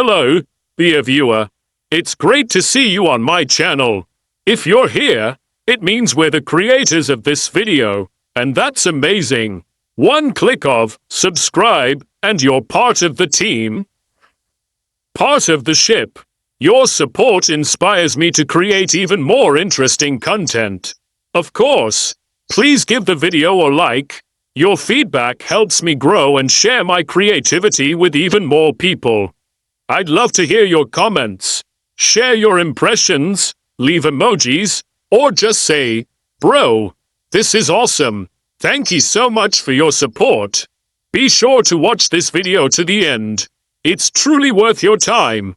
Hello, dear viewer. It's great to see you on my channel. If you're here, it means we're the creators of this video, and that's amazing. One click of subscribe and you're part of the team, part of the ship. Your support inspires me to create even more interesting content. Of course, please give the video a like. Your feedback helps me grow and share my creativity with even more people. I'd love to hear your comments. Share your impressions, leave emojis, or just say, "Bro, this is awesome. Thank you so much for your support." Be sure to watch this video to the end. It's truly worth your time.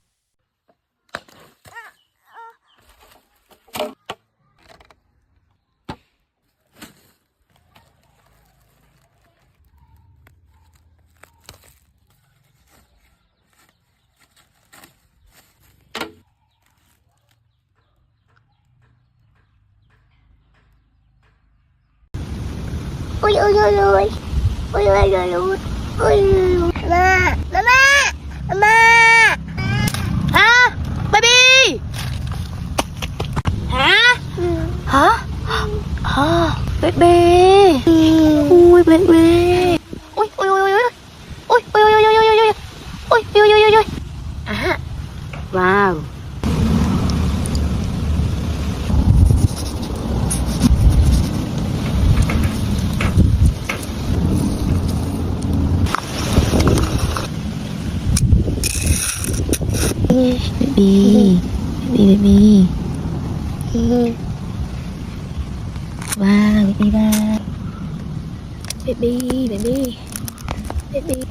Ui ui ui ui ui ui ui ui ui mama mama mama hả baby hả hả baby ui baby ui ui ui ui ui ui ui ui ui ui ui ui ui ui ui à wow baby baby baby wow baby wow baby baby baby baby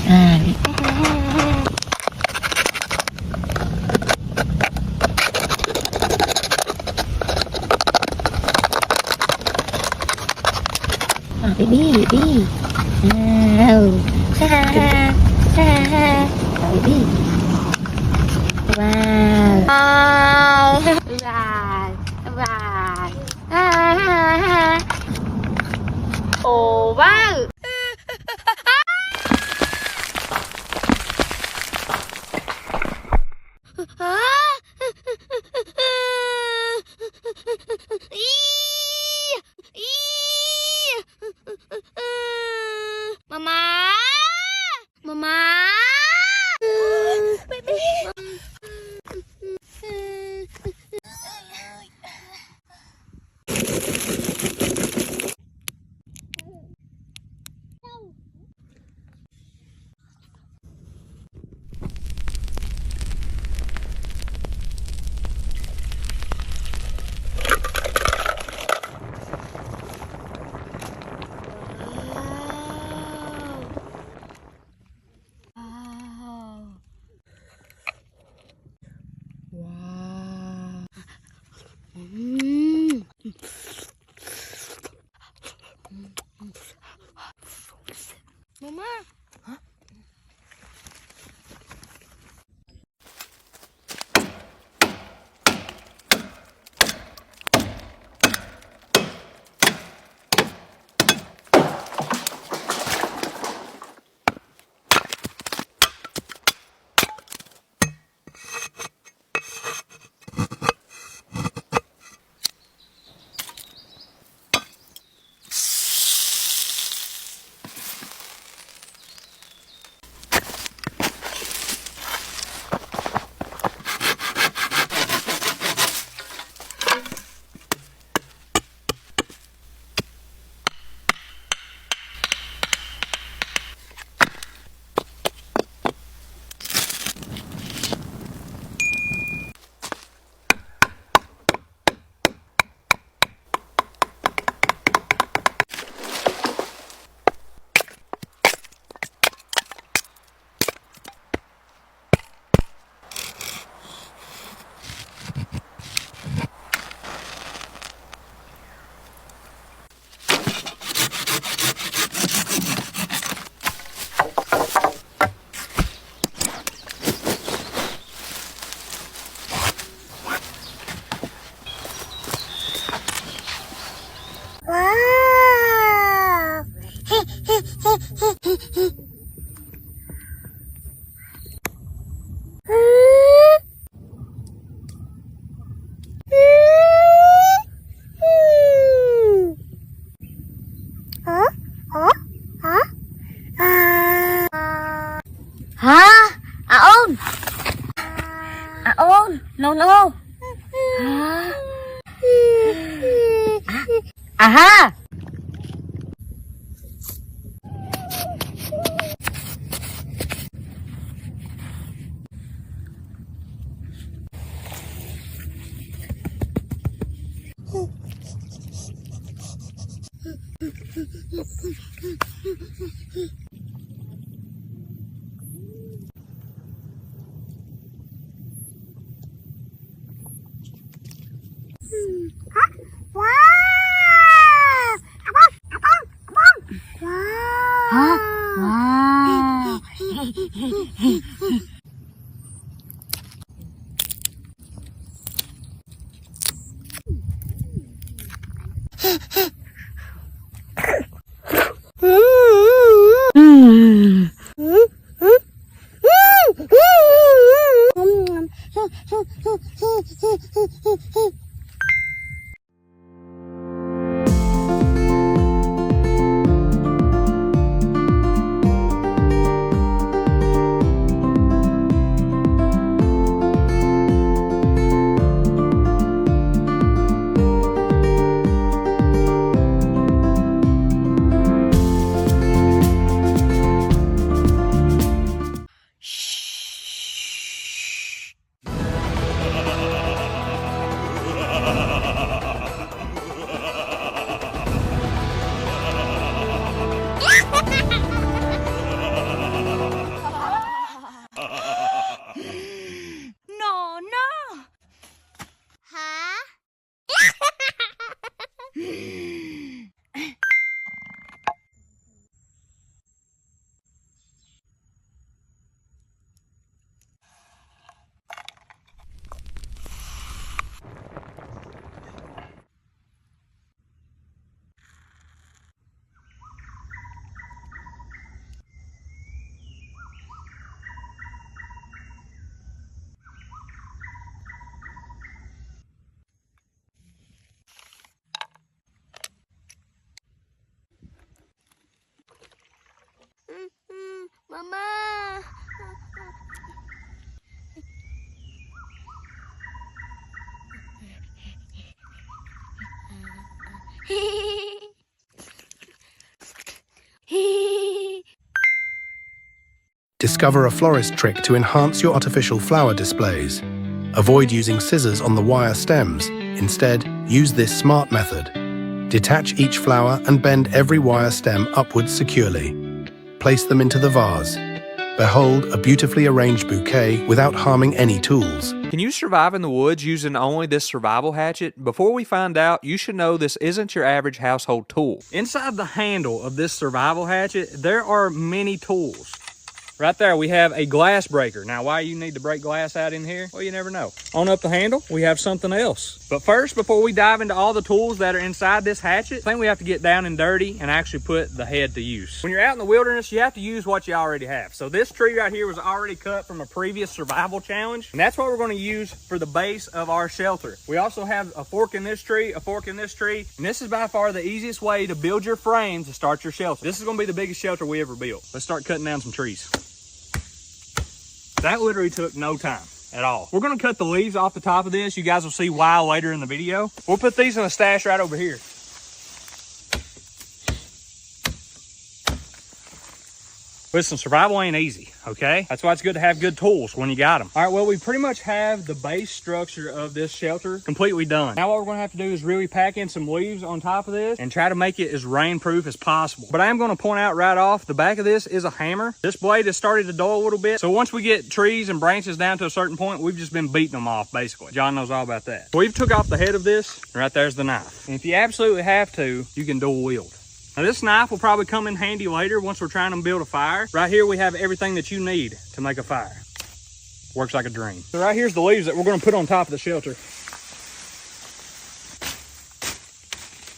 wow baby baby wow ha ha ha ha baby wow wow wow wow ha ha ha ồ wow Mama, Mama, baby. Mama. Hả? Aha! Huh? Wow. No, no. Hả? Mama. Discover a florist trick to enhance your artificial flower displays. Avoid using scissors on the wire stems. Instead, use this smart method. Detach each flower and bend every wire stem upwards securely. Place them into the vase. Behold a beautifully arranged bouquet without harming any tools. Can you survive in the woods using only this survival hatchet? Before we find out, you should know this isn't your average household tool. Inside the handle of this survival hatchet, there are many tools. Right there, we have a glass breaker. Now, why you need to break glass out in here? Well, you never know. On up the handle, we have something else. But first, before we dive into all the tools that are inside this hatchet, I think we have to get down and dirty and actually put the head to use. When you're out in the wilderness, you have to use what you already have. So this tree right here was already cut from a previous survival challenge, and that's what we're going to use for the base of our shelter. We also have a fork in this tree, a fork in this tree, and this is by far the easiest way to build your frame to start your shelter. This is going to be the biggest shelter we ever built. Let's start cutting down some trees. That literally took no time at all. We're gonna cut the leaves off the top of this. You guys will see why later in the video. We'll put these in a stash right over here. Listen, survival ain't easy, okay? That's why it's good to have good tools when you got them. All right, well, we pretty much have the base structure of this shelter completely done. Now what we're gonna have to do is really pack in some leaves on top of this and try to make it as rainproof as possible. But I am gonna point out right off, the back of this is a hammer. This blade has started to dull a little bit. So once we get trees and branches down to a certain point, we've just been beating them off, basically. John knows all about that. So we've took off the head of this, and right there's the knife. And if you absolutely have to, you can dual wield. Now this knife will probably come in handy later once we're trying to build a fire. Right here we have everything that you need to make a fire. Works like a dream. So right here's the leaves that we're gonna put on top of the shelter.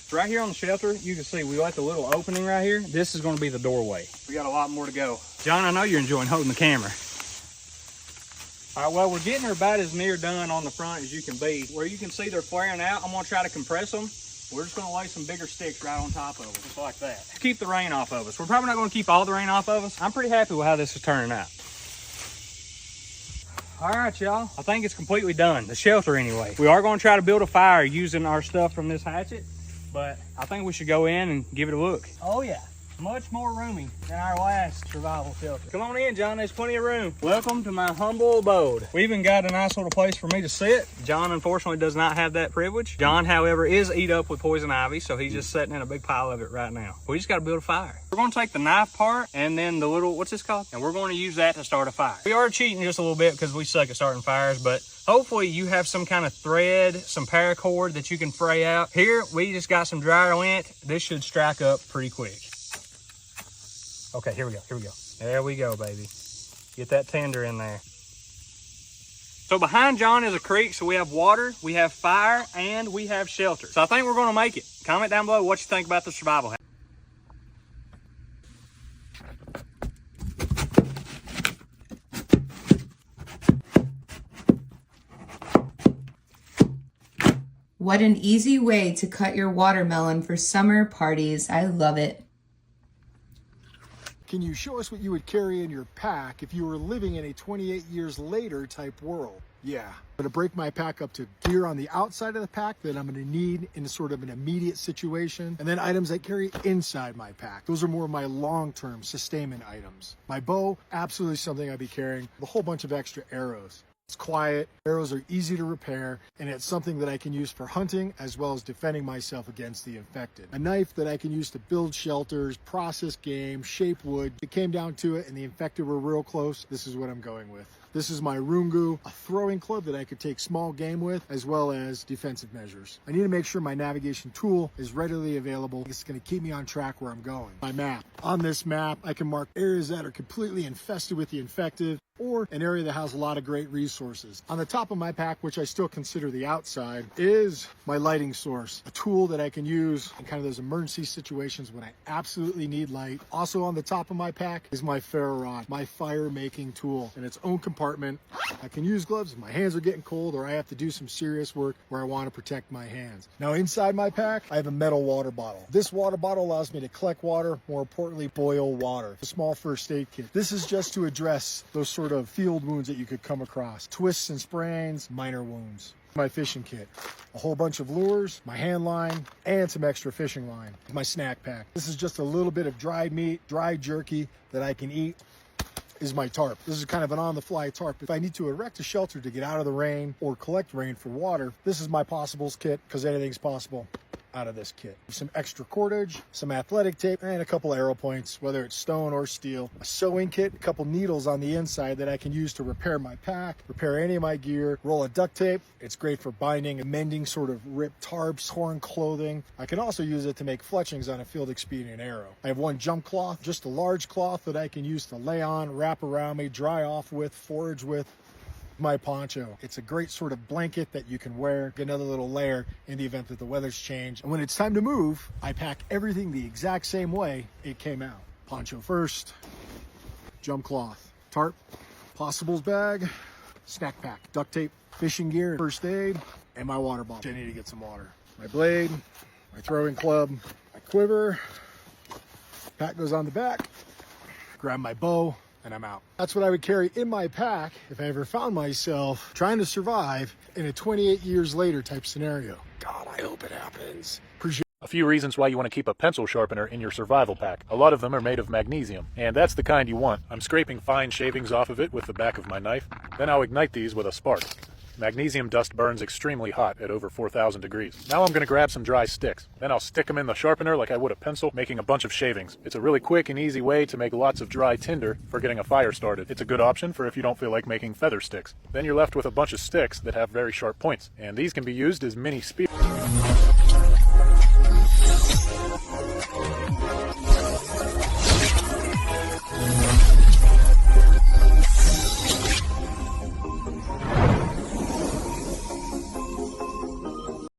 So right here on the shelter, you can see we left a little opening right here. This is gonna be the doorway. We got a lot more to go. John, I know you're enjoying holding the camera. All right, well, we're getting her about as near done on the front as you can be. Where you can see they're flaring out, I'm gonna try to compress them. We're just gonna lay some bigger sticks right on top of them, just like that. Keep the rain off of us. We're probably not gonna keep all the rain off of us. I'm pretty happy with how this is turning out. All right, y'all, I think it's completely done. The shelter anyway. We are gonna try to build a fire using our stuff from this hatchet, but I think we should go in and give it a look. Oh yeah, much more roomy than our last survival shelter. Come on in, John, there's plenty of room. Welcome to my humble abode. We even got a nice little place for me to sit. John unfortunately does not have that privilege. John, however, is eat up with poison ivy, so he's just sitting in a big pile of it right now. We just gotta build a fire. We're gonna take the knife part and then the little, what's this called? And we're gonna use that to start a fire. We are cheating just a little bit because we suck at starting fires, but hopefully you have some kind of thread, some paracord that you can fray out. Here, we just got some dryer lint. This should strike up pretty quick. Okay, here we go, here we go. There we go, baby. Get that tinder in there. So behind John is a creek, so we have water, we have fire, and we have shelter. So I think we're gonna make it. Comment down below what you think about the survival house. What an easy way to cut your watermelon for summer parties. I love it. Can you show us what you would carry in your pack if you were living in a 28 years later type world? Yeah, I'm gonna break my pack up to gear on the outside of the pack that I'm gonna need in sort of an immediate situation, and then items I carry inside my pack. Those are more of my long-term sustainment items. My bow, absolutely something I'd be carrying. A whole bunch of extra arrows. It's quiet, arrows are easy to repair, and it's something that I can use for hunting as well as defending myself against the infected. A knife that I can use to build shelters, process game, shape wood. If it came down to it and the infected were real close, this is what I'm going with. This is my rungu, a throwing club that I could take small game with, as well as defensive measures. I need to make sure my navigation tool is readily available. It's gonna keep me on track where I'm going. My map. On this map, I can mark areas that are completely infested with the infected, or an area that has a lot of great resources. On the top of my pack, which I still consider the outside, is my lighting source, a tool that I can use in kind of those emergency situations when I absolutely need light. Also on the top of my pack is my ferro rod, my fire making tool in its own compartment. I can use gloves if my hands are getting cold or I have to do some serious work where I want to protect my hands. Now inside my pack, I have a metal water bottle. This water bottle allows me to collect water, more importantly, boil water. A small first aid kit. This is just to address those sort of field wounds that you could come across. Twists and sprains, minor wounds. My fishing kit, a whole bunch of lures, my hand line, and some extra fishing line. My snack pack. This is just a little bit of dried meat, dried jerky that I can eat. Is my tarp. This is kind of an on-the-fly tarp. If I need to erect a shelter to get out of the rain or collect rain for water, this is my possibles kit because anything's possible out of this kit. Some extra cordage, some athletic tape, and a couple arrow points, whether it's stone or steel. A sewing kit, a couple needles on the inside that I can use to repair my pack, repair any of my gear, roll of duct tape. It's great for binding and mending sort of ripped tarps, torn clothing. I can also use it to make fletchings on a field expedient arrow. I have one jump cloth, just a large cloth that I can use to lay on, wrap around me, dry off with, forage with. My poncho. It's a great sort of blanket that you can wear, get another little layer in the event that the weather's changed. And when it's time to move, I pack everything the exact same way it came out. Poncho first, jump cloth, tarp, possibles bag, snack pack, duct tape, fishing gear, first aid, and my water bottle. I need to get some water. My blade, my throwing club, my quiver, pack goes on the back, grab my bow, and I'm out. That's what I would carry in my pack if I ever found myself trying to survive in a 28 years later type scenario. God, I hope it happens. Appreciate A few reasons why you want to keep a pencil sharpener in your survival pack. A lot of them are made of magnesium, and that's the kind you want. I'm scraping fine shavings off of it with the back of my knife. Then I'll ignite these with a spark. Magnesium dust burns extremely hot at over 4,000 degrees. Now I'm going to grab some dry sticks. Then I'll stick them in the sharpener like I would a pencil, making a bunch of shavings. It's a really quick and easy way to make lots of dry tinder for getting a fire started. It's a good option for if you don't feel like making feather sticks. Then you're left with a bunch of sticks that have very sharp points, and these can be used as mini spears.